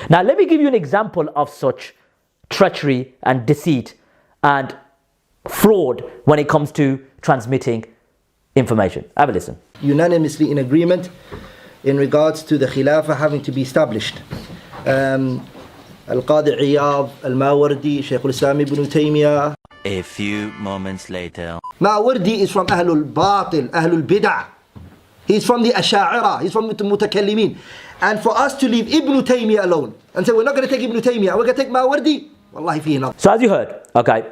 Now, let me give you an example of such treachery and deceit and fraud when it comes to transmitting information. Have a listen. Unanimously in agreement in regards to the Khilafah having to be established. Al-Qadi Iyad, Al-Mawardi, Shaykh al-Islam ibn Taymiyyah. A few moments later. Mawardi is from Ahlul Batil, Ahlul Bid'ah. He's from the Asha'ira, he's from the Mutakallimin. And for us to leave Ibn Taymiyyah alone and say we're not going to take Ibn Taymiyyah, we're going to take Mawardi, wallahi fihi nadhar. So as you heard, okay,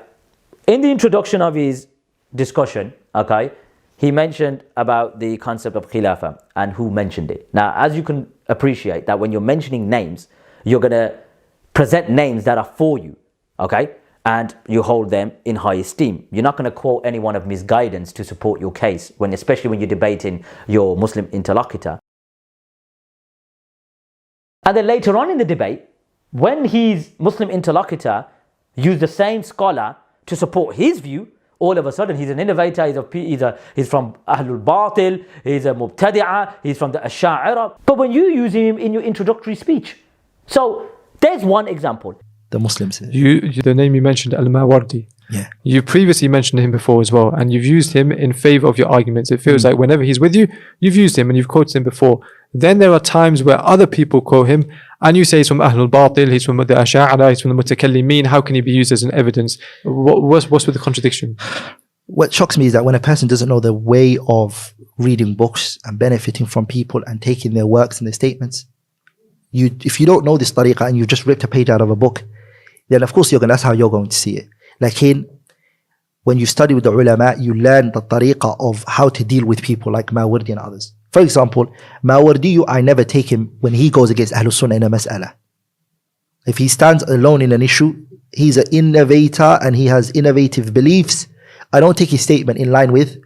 in the introduction of his discussion, okay, he mentioned about the concept of Khilafah and who mentioned it. Now, as you can appreciate that when you're mentioning names, you're going to present names that are for you, okay? And you hold them in high esteem. You're not going to quote anyone of misguidance to support your case, especially when you're debating your Muslim interlocutor. And then later on in the debate, when his Muslim interlocutor used the same scholar to support his view, all of a sudden he's an innovator, he's from Ahlul Batil, he's a Mubtadi'ah, he's from the Asha'ira. But when you use him in your introductory speech, so there's one example. The Muslims. The name you mentioned, Al-Mawardi. Yeah. You previously mentioned him before as well, and you've used him in favor of your arguments. It feels like whenever he's with you, you've used him and you've quoted him before. Then there are times where other people quote him, and you say he's from Ahlul Batil, he's from the Asha'ira, he's from the Mutakallimin. How can he be used as an evidence? What's with the contradiction? What shocks me is that when a person doesn't know the way of reading books and benefiting from people and taking their works and their statements, if you don't know this tariqah and you just ripped a page out of a book, then of course that's how you're going to see it. Like when you study with the ulama, you learn the tariqah of how to deal with people like Mawardi and others. For example, Mawardi, I never take him when he goes against Ahlul Sunnah in a mas'ala. If he stands alone in an issue, he's an innovator and he has innovative beliefs. I don't take his statement in line with,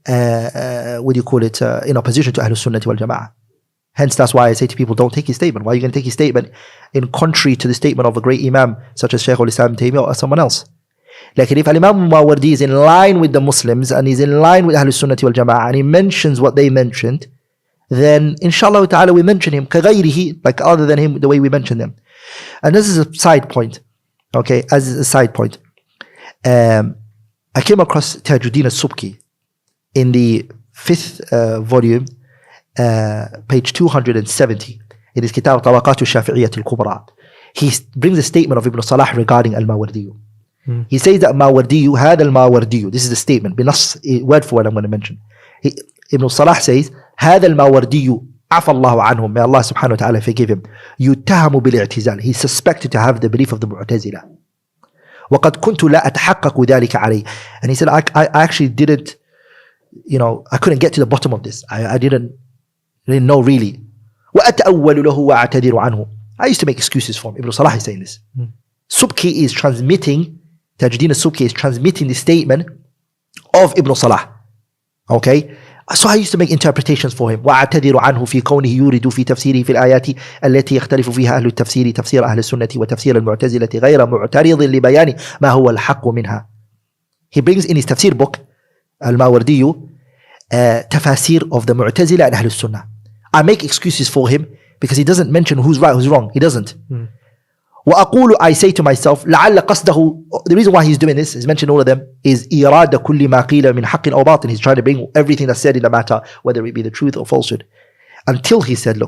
in opposition to Ahlul Sunnah wal Jama'ah. Hence, that's why I say to people, don't take his statement. Why are you going to take his statement in contrary to the statement of a great Imam such as Shaykh al-Islam Taymiyyah or someone else? Like if Imam Mawardi is in line with the Muslims and he's in line with Ahlul Sunnah wal Jama'ah and he mentions what they mentioned, then inshallah ta'ala we mention him كغيره, like other than him, the way we mention them. And this is a side point, okay, as a side point. I came across Tajuddin al-Subki in the 5th volume, page 270 in his Kitab Tawaqat al-Shafi'iyyah al-Kubra. He brings a statement of Ibn Salah regarding al-Mawardi. He says that Mawardi, هذا الماوردي, this is the statement, بنص, word for word I'm going to mention. Ibn Salah says, هذا الماوردي عفى الله عنهم, may Allah subhanahu wa ta'ala forgive him, يتهم بالاعتزال, he's suspected to have the belief of the Mu'tazila. وقد كنت لا أتحقق ذلك عليه. And he said, I actually didn't, I couldn't get to the bottom of this. I didn't know really. وأتأول له وأعتذر عنه. I used to make excuses for him. Ibn Salah is saying this. Subki is transmitting, Tajuddin al-Subki is transmitting the statement of Ibn Salah. Okay? So I used to make interpretations for him. وأعتذر عنه في كونه يورد في تفسيره في الآيات التي يختلف فيها أهل التفسير تفسير أهل السنة وتفسير المعتزلة غير معترض لبيان ما هو الحق منها. He brings in his tafsir book, Al-Mawardi, tafasir of the Mu'tazila and Ahl al-Sunnah. I make excuses for him because he doesn't mention who's right, who's wrong. He doesn't. وأقول, I say to myself, لعل قصده, the reason why he's doing this, he's mentioned all of them, is إرادة كل ما قيل من حق أو باطل. He's trying to bring everything that's said in the matter, whether it be the truth or falsehood. Until he said,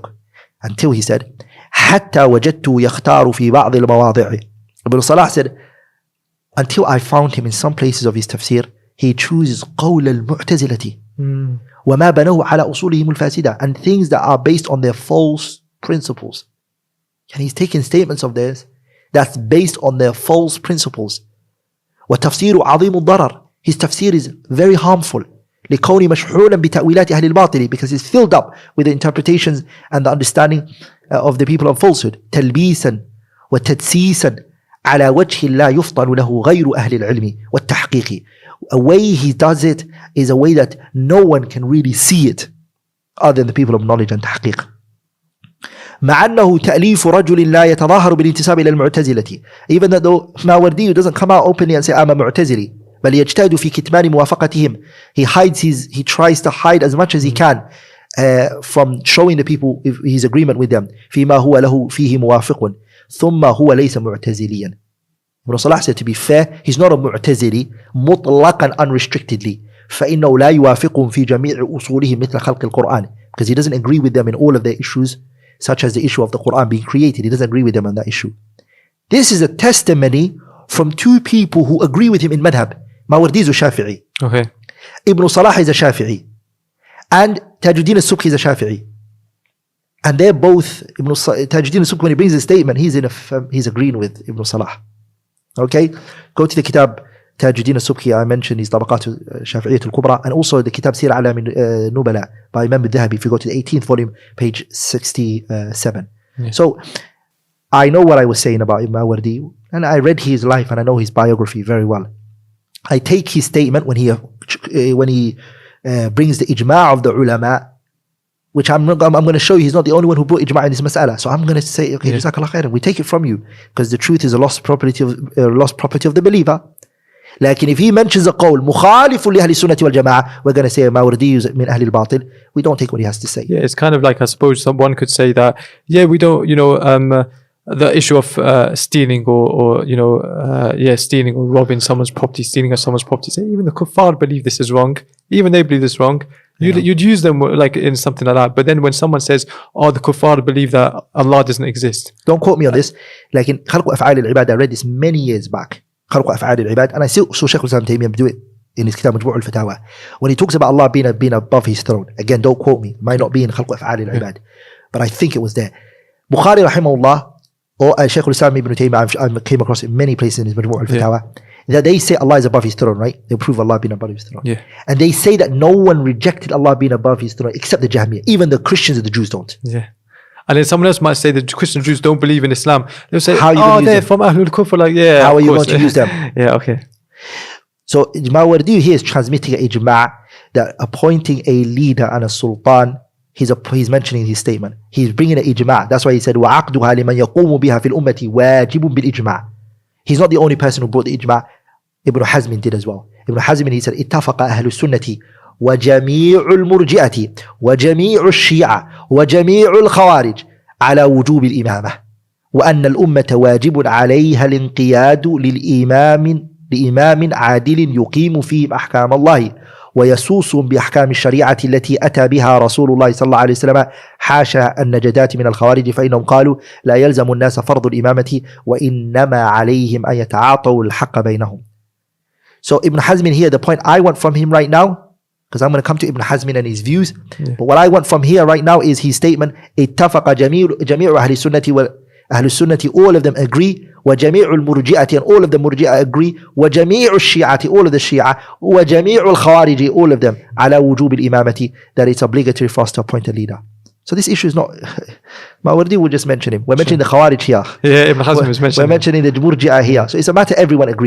حتى وجدته يختار في بعض المواضع. Ibn Salah said, until I found him in some places of his tafsir, he chooses قول المعتزلة وما بنوه على أصولهم الفاسدة, and things that are based on their false principles. And he's taking statements of theirs that's based on their false principles. وتفسير عظيم الضرر. His tafsir is very harmful. لكون مشحولا بتأويلات أهل الباطل, because it's filled up with the interpretations and the understanding of the people of falsehood. تلبيسا وتدسيسا على وجه لا يفطن له غير أهل العلم والتحقيق. A way he does it is a way that no one can really see it other than the people of knowledge and تحقيق. مع أنه تأليف رجل لا يتظاهر بالانتساب إلى المعتزلة. Even though Mawardi doesn't come out openly and say I'm a Mu'tazili, بل يجتهد في كتمان موافقتهم. He tries to hide as much as he can from showing the people his agreement with them. فيما هو له فيه موافق ثم هو ليس معتزليا. Ibn Salah said, to be fair, he's not a mu'tazili مطلقا unrestrictedly. فإنه لا يوافقهم في جميع أصولهم مثل خلق القرآن, because he doesn't agree with them in all of their issues, such as the issue of the Quran being created. He doesn't agree with them on that issue. This is a testimony from two people who agree with him in madhab. Mawardi is a Shafi'i. Okay. Ibn Salah is a Shafi'i. And Tajuddin al-Subki is a Shafi'i. And they're both, Tajuddin al-Subki, when he brings a statement, he's agreeing with Ibn Salah. Okay? Go to the kitab Tajuddin al-Subki. I mentioned his Tabaqat al-Shafi'iyyat al-Kubra, and also the kitab Sir Alam Nubala by Imam al-Dhahabi. If you go to the 18th volume, page 67. Yeah. So, I know what I was saying about Ibn Mawardi, and I read his life and I know his biography very well. I take his statement when he brings the ijma' of the ulama, which I'm going to show you he's not the only one who brought ijma' in this mas'ala. So I'm going to say, okay, jazakallah khairan, we take it from you, because the truth is a lost property of the believer. Like, if he mentions a qawl mukhalifun li ahli sunnati wal jama'ah, we're going to say Mawardi is min ahli al-batil. We don't take what he has to say. Yeah, it's kind of like, I suppose someone could say that, yeah, we don't, the issue of stealing or stealing or robbing someone's property, stealing someone's property. Say even the kuffar believe this is wrong. Even they believe this is wrong. You'd use them like in something like that. But then when someone says, "Oh, the kuffar believe that Allah doesn't exist," don't quote me on this. Like in Khalq Af'al al-Ibad, I read this many years back. Khalq Af'al al-Ibad, and I saw Shaykh al-Islam Taymiyyah do it in his kitab Majmu' al-Fatawa, when he talks about Allah being above his throne. Again, don't quote me. It might not be in Khalq Af'al al-Ibad, but I think it was there. Bukhari rahimahullah, or Shaykh al-Islam Ibn Taymiyyah, I came across it in many places in his Majmu' al-Fatawa, that they say Allah is above his throne, right? They prove Allah being above his throne. Yeah. And they say that no one rejected Allah being above his throne except the Jahmiyyah. Even the Christians and the Jews don't. Yeah. And then someone else might say the Christian Jews don't believe in Islam. They'll say, they're from Ahlul Kufr. Like, yeah. How are you going to use them? Yeah, okay. So Mawardi here is transmitting a ijma' that appointing a leader and a sultan, he's mentioning his statement. He's bringing an ijma'. That's why he said, وَعَقْدُهَا لِمَنْ يَقُومُ بِهَا فِي الْأُمَّةِ وَاجِبٌ بِالْإِجْمَاعِ. He's not the only person who brought the ijma'. Ibn Hazm did as well. Ibn Hazm, he said, اتفق أهل السنة وجميع المرجئة وجميع الشيعة وجميع الخوارج على وجوب الإمامة وأن الأمة واجب عليها الانقياد لإمام عادل يقيم فيهم أحكام الله ويسوس بأحكام الشريعة التي أتى بها رسول الله صلى الله عليه وسلم حاشا النجدات من الخوارج فإنهم قالوا لا يلزم الناس فرض الإمامة وإنما عليهم أن يتعاطوا الحق بينهم. So Ibn Hazm here, the point I want from him right now, because I'm going to come to Ibn Hazm and his views, but what I want from here right now is his statement, اتفق جميع أهل السنة وأهل السنة, all of them agree, وجميع المرجئة, and all of the murji'ah agree, وجميع الشيعة, all of the Shia, وجميع الخوارج, all of them, على وجوب الإمامة, that it's obligatory for us to appoint a leader. So this issue is not, Mawardi will just mention him. We're mentioning the Khawarij here. Yeah, Ibn Hazm is mentioning. We're mentioning the Murji'ah here. So it's a matter everyone agrees.